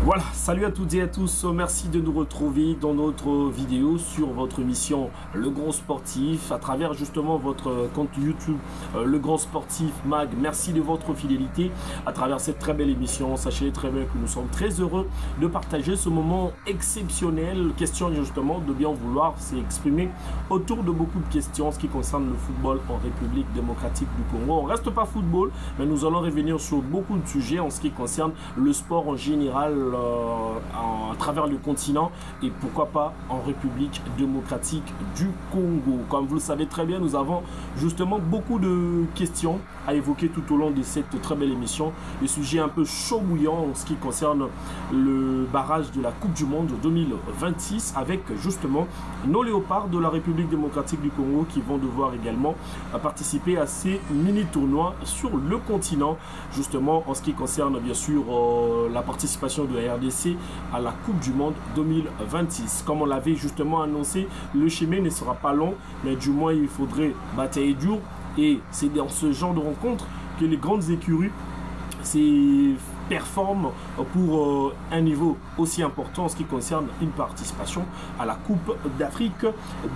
Voilà, salut à toutes et à tous, merci de nous retrouver dans notre vidéo sur votre émission Le Grand Sportif à travers justement votre compte YouTube Le Grand Sportif Mag. Merci de votre fidélité à travers cette très belle émission. Sachez très bien que nous sommes très heureux de partager ce moment exceptionnel. Question justement de bien vouloir s'exprimer autour de beaucoup de questions en ce qui concerne le football en République démocratique du Congo. On reste pas football, mais nous allons revenir sur beaucoup de sujets en ce qui concerne le sport en général à travers le continent et pourquoi pas en République démocratique du Congo. Comme vous le savez très bien, nous avons justement beaucoup de questions à évoquer tout au long de cette très belle émission. Le sujet un peu chaud bouillant en ce qui concerne le barrage de la Coupe du Monde 2026 avec justement nos léopards de la République démocratique du Congo qui vont devoir également participer à ces mini-tournois sur le continent, justement en ce qui concerne bien sûr la participation de la RDC à la Coupe du Monde 2026. Comme on l'avait justement annoncé, le chemin ne sera pas long, mais du moins il faudrait batailler dur. Et c'est dans ce genre de rencontre que les grandes écuries performent pour un niveau aussi important en ce qui concerne une participation à la Coupe d'Afrique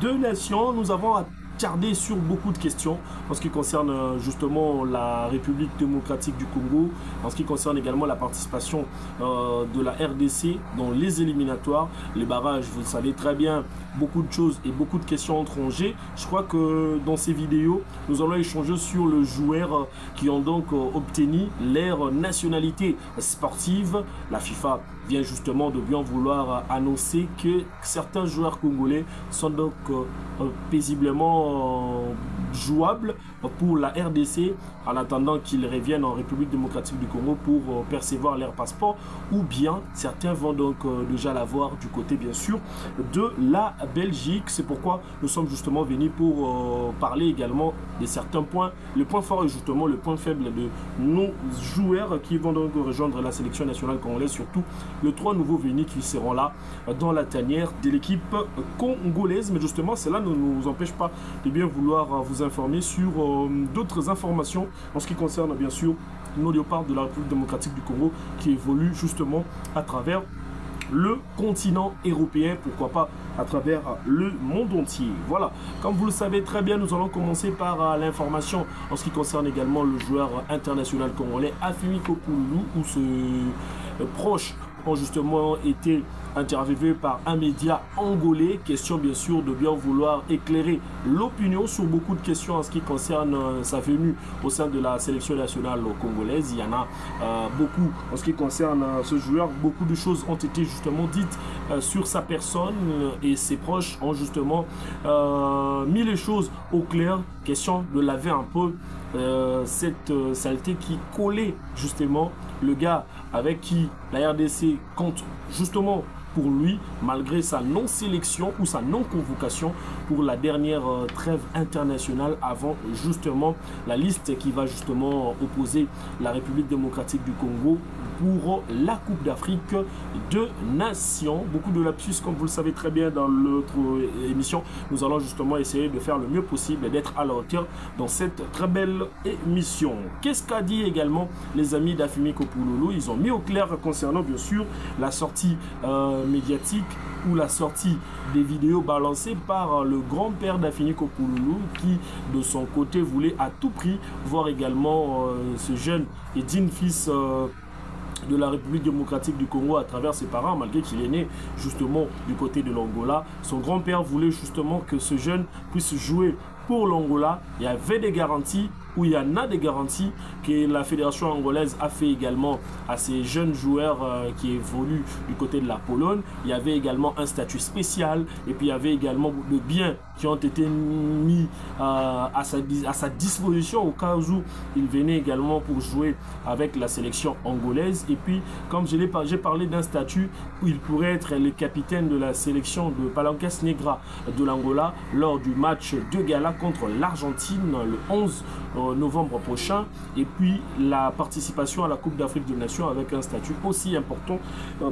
de Nations. Nous avons attardé sur beaucoup de questions en ce qui concerne justement la République démocratique du Congo, en ce qui concerne également la participation de la RDC dans les éliminatoires, les barrages, vous le savez très bien, beaucoup de choses et beaucoup de questions entre en jeu. Je crois que dans ces vidéos, nous allons échanger sur le joueur qui ont donc obtenu leur nationalité sportive. La FIFA vient justement de bien vouloir annoncer que certains joueurs congolais sont donc paisiblement jouables pour la RDC en attendant qu'ils reviennent en République démocratique du Congo pour percevoir leur passeport, ou bien certains vont donc déjà l'avoir du côté bien sûr de la Belgique. C'est pourquoi nous sommes justement venus pour parler également de certains points, le point fort et justement le point faible de nos joueurs qui vont donc rejoindre la sélection nationale congolaise, surtout les 3 nouveaux venus qui seront là dans la tanière de l'équipe congolaise. Mais justement cela ne nous empêche pas de bien vouloir vous informer sur d'autres informations en ce qui concerne bien sûr nos léopards de la République démocratique du Congo qui évoluent justement à travers le continent européen, pourquoi pas à travers le monde entier. Voilà, comme vous le savez très bien, nous allons commencer par l'information en ce qui concerne également le joueur international congolais Afimi Kopoulou, où ce proche ont justement été interviewé par un média angolais. Question bien sûr de bien vouloir éclairer l'opinion sur beaucoup de questions en ce qui concerne sa venue au sein de la sélection nationale congolaise. Il y en a beaucoup en ce qui concerne ce joueur. Beaucoup de choses ont été justement dites sur sa personne et ses proches ont justement mis les choses au clair. Question de laver un peu cette saleté qui collait justement le gars avec qui la RDC compte justement pour lui, malgré sa non-sélection ou sa non-convocation pour la dernière trêve internationale avant justement la liste qui va justement opposer la République démocratique du Congo pour la Coupe d'Afrique de Nations. Beaucoup de lapsus, comme vous le savez très bien dans l'autre émission. Nous allons justement essayer de faire le mieux possible et d'être à la hauteur dans cette très belle émission. Qu'est-ce qu'a dit également les amis d'Afimi Kopoulou? Ils ont mis au clair concernant bien sûr la sortie médiatique ou la sortie des vidéos balancées par le grand-père d'Afimi Kopoulou qui de son côté voulait à tout prix voir également ce jeune et digne fils de la République démocratique du Congo à travers ses parents, malgré qu'il est né justement du côté de l'Angola. Son grand-père voulait justement que ce jeune puisse jouer pour l'Angola. Il y avait des garanties, où il y en a des garanties que la fédération angolaise a fait également à ces jeunes joueurs qui évoluent du côté de la Pologne. Il y avait également un statut spécial et puis il y avait également de biens qui ont été mis à sa disposition au cas où il venait également pour jouer avec la sélection angolaise. Et puis, comme j'ai parlé d'un statut où il pourrait être le capitaine de la sélection de Palancas Negra de l'Angola lors du match de gala contre l'Argentine le 11 novembre prochain, et puis la participation à la Coupe d'Afrique des Nations avec un statut aussi important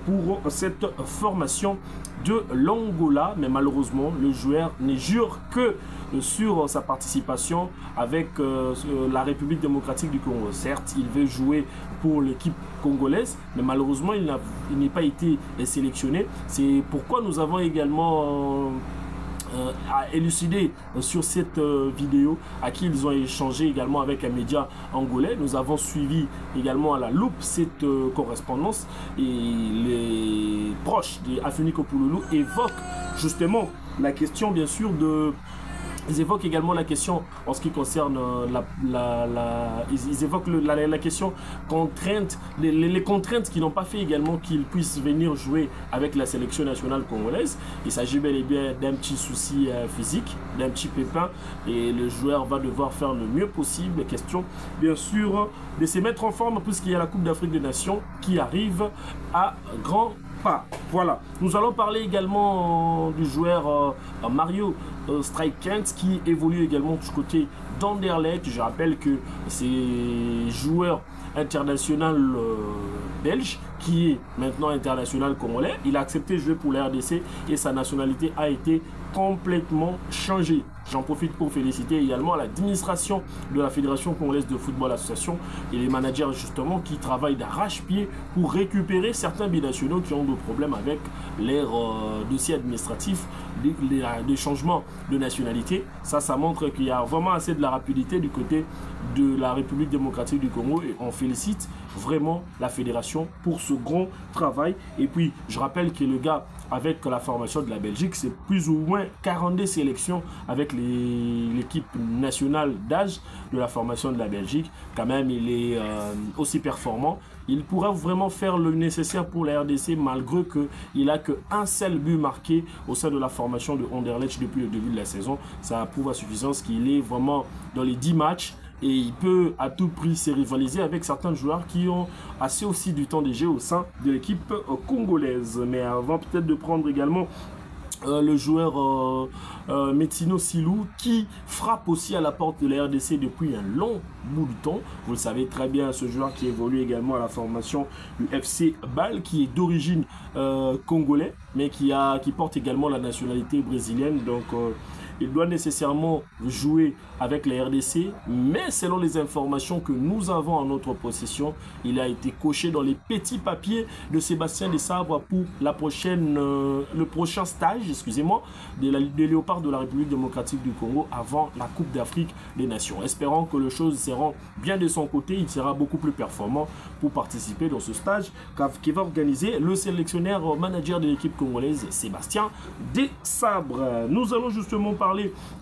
pour cette formation de l'Angola. Mais malheureusement, le joueur ne jure que sur sa participation avec la République démocratique du Congo. Certes, il veut jouer pour l'équipe congolaise, mais malheureusement, il n'est pas été sélectionné. C'est pourquoi nous avons également à élucider sur cette vidéo à qui ils ont échangé également avec un média angolais. Nous avons suivi également à la loupe cette correspondance, et les proches d'Afeni Kopouloulou évoquent justement la question, bien sûr, de... Ils évoquent également la question en ce qui concerne ils évoquent la question contrainte, les contraintes qui n'ont pas fait également qu'ils puissent venir jouer avec la sélection nationale congolaise. Il s'agit bel et bien d'un petit souci physique, d'un petit pépin, et le joueur va devoir faire le mieux possible. Question bien sûr de se mettre en forme puisqu'il y a la Coupe d'Afrique des Nations qui arrive à grands pas. Voilà, nous allons parler également du joueur Mario Strykens qui évolue également du côté d'Anderlecht. Je rappelle que c'est joueur international belge qui est maintenant international congolais. Il a accepté de jouer pour la RDC et sa nationalité a été complètement changée. J'en profite pour féliciter également l'administration de la Fédération congolaise de football association et les managers justement qui travaillent d'arrache-pied pour récupérer certains binationaux qui ont des problèmes avec leurs dossiers administratifs, des changements de nationalité. Ça montre qu'il y a vraiment assez de la rapidité du côté de la République démocratique du Congo, et on félicite vraiment la fédération pour ce grand travail. Et puis je rappelle que le gars, avec la formation de la Belgique, c'est plus ou moins 42 sélections avec l'équipe nationale d'âge de la formation de la Belgique. Quand même, il est aussi performant. Il pourra vraiment faire le nécessaire pour la RDC malgré qu'il n'a qu'un seul but marqué au sein de la formation de Anderlecht depuis le début de la saison. Ça prouve à suffisance qu'il est vraiment dans les 10 matchs. Et il peut à tout prix se rivaliser avec certains joueurs qui ont assez aussi du temps de jeu au sein de l'équipe congolaise. Mais avant peut-être de prendre également le joueur Metsino Silou qui frappe aussi à la porte de la RDC depuis un long bout de temps. Vous le savez très bien, ce joueur qui évolue également à la formation du FC Bâle, qui est d'origine congolais, mais qui porte également la nationalité brésilienne. Donc il doit nécessairement jouer avec la RDC, mais selon les informations que nous avons en notre possession, il a été coché dans les petits papiers de Sébastien Desabre pour le prochain stage, excusez-moi, des Léopards de la République démocratique du Congo avant la Coupe d'Afrique des Nations. Espérons que les choses seront bien de son côté, il sera beaucoup plus performant pour participer dans ce stage qui va organiser le sélectionneur manager de l'équipe congolaise, Sébastien Desabre. Nous allons justement parler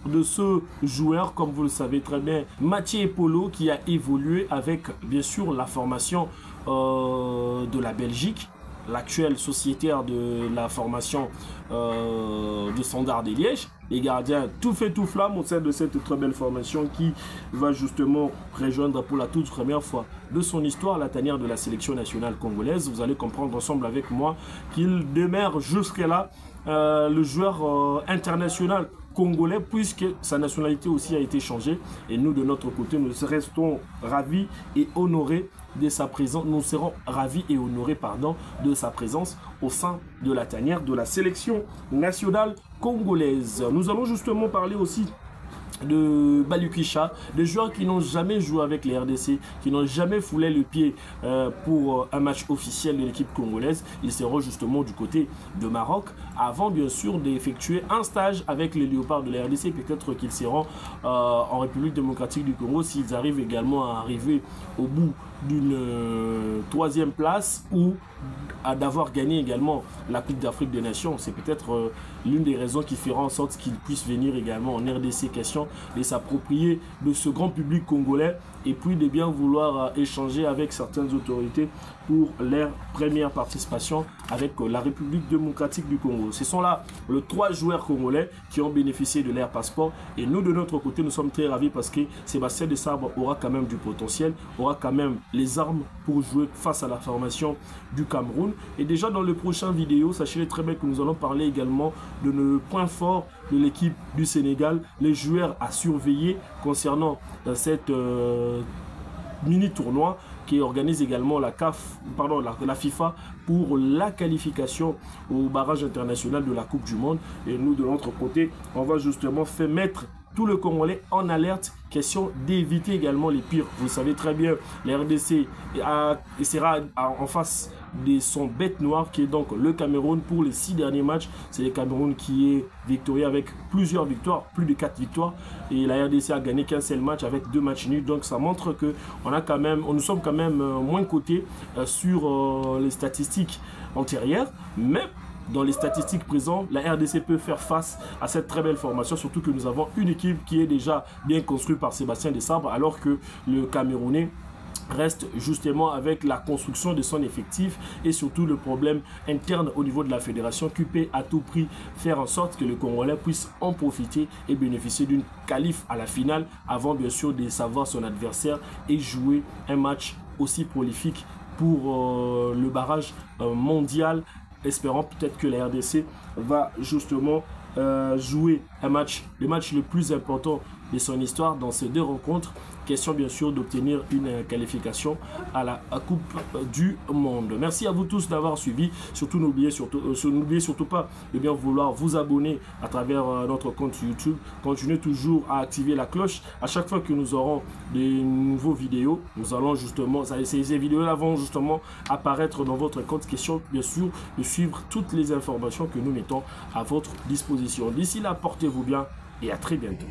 de ce joueur, comme vous le savez très bien, Mathieu Polo, qui a évolué avec bien sûr la formation de la Belgique, l'actuel sociétaire de la formation de Standard de Liège. Les gardiens tout fait tout flamme au sein de cette très belle formation qui va justement rejoindre pour la toute première fois de son histoire la tanière de la sélection nationale congolaise. Vous allez comprendre ensemble avec moi qu'il demeure jusque-là le joueur international congolais, puisque sa nationalité aussi a été changée, et nous de notre côté nous restons ravis et honorés de sa présence. Nous serons ravis et honorés de sa présence au sein de la tanière de la sélection nationale congolaise. Nous allons justement parler aussi de Balukisha, des joueurs qui n'ont jamais joué avec les RDC, qui n'ont jamais foulé le pied pour un match officiel de l'équipe congolaise. Ils seront justement du côté de Maroc avant bien sûr d'effectuer un stage avec les Léopards de la RDC. Peut-être qu'ils seront en République démocratique du Congo s'ils arrivent également à arriver au bout d'une troisième place ou d'avoir gagné également la Coupe d'Afrique des Nations. C'est peut-être l'une des raisons qui fera en sorte qu'ils puissent venir également en RDC, question de s'approprier de ce grand public congolais et puis de bien vouloir échanger avec certaines autorités pour leur première participation avec la République démocratique du Congo. Ce sont là les 3 joueurs congolais qui ont bénéficié de leur passeport, et nous de notre côté nous sommes très ravis parce que Sébastien Desabre aura quand même du potentiel, aura quand même les armes pour jouer face à la formation du Cameroun. Cameroun. Et déjà dans le prochain vidéo, sachez très bien que nous allons parler également de nos points forts de l'équipe du Sénégal, les joueurs à surveiller concernant cette mini-tournoi qui organise également la FIFA pour la qualification au barrage international de la Coupe du Monde. Et nous, de l'autre côté, on va justement faire mettre tout le Congolais en alerte, question d'éviter également les pires. Vous savez très bien, la RDC sera en face de son bête noire qui est donc le Cameroun pour les 6 derniers matchs. C'est le Cameroun qui est victorieux avec plusieurs victoires, plus de 4 victoires. Et la RDC a gagné qu'un seul match avec 2 matchs nuls. Donc ça montre que nous sommes quand même moins cotés sur les statistiques antérieures. Mais dans les statistiques présentes, la RDC peut faire face à cette très belle formation, surtout que nous avons une équipe qui est déjà bien construite par Sébastien Desabre, alors que le Camerounais reste justement avec la construction de son effectif et surtout le problème interne au niveau de la fédération qui peut à tout prix faire en sorte que le Congolais puisse en profiter et bénéficier d'une qualif à la finale avant bien sûr de savoir son adversaire et jouer un match aussi prolifique pour le barrage mondial. Espérant peut-être que la RDC va justement jouer le match le plus important de son histoire dans ces 2 rencontres. Question bien sûr d'obtenir une qualification à la Coupe du Monde. Merci à vous tous d'avoir suivi. Surtout n'oubliez surtout pas de bien vouloir vous abonner à travers notre compte YouTube. Continuez toujours à activer la cloche. À chaque fois que nous aurons des nouveaux vidéos, nous allons justement, ces vidéos-là vont justement apparaître dans votre compte. Question bien sûr de suivre toutes les informations que nous mettons à votre disposition. D'ici là, portez-vous bien et à très bientôt.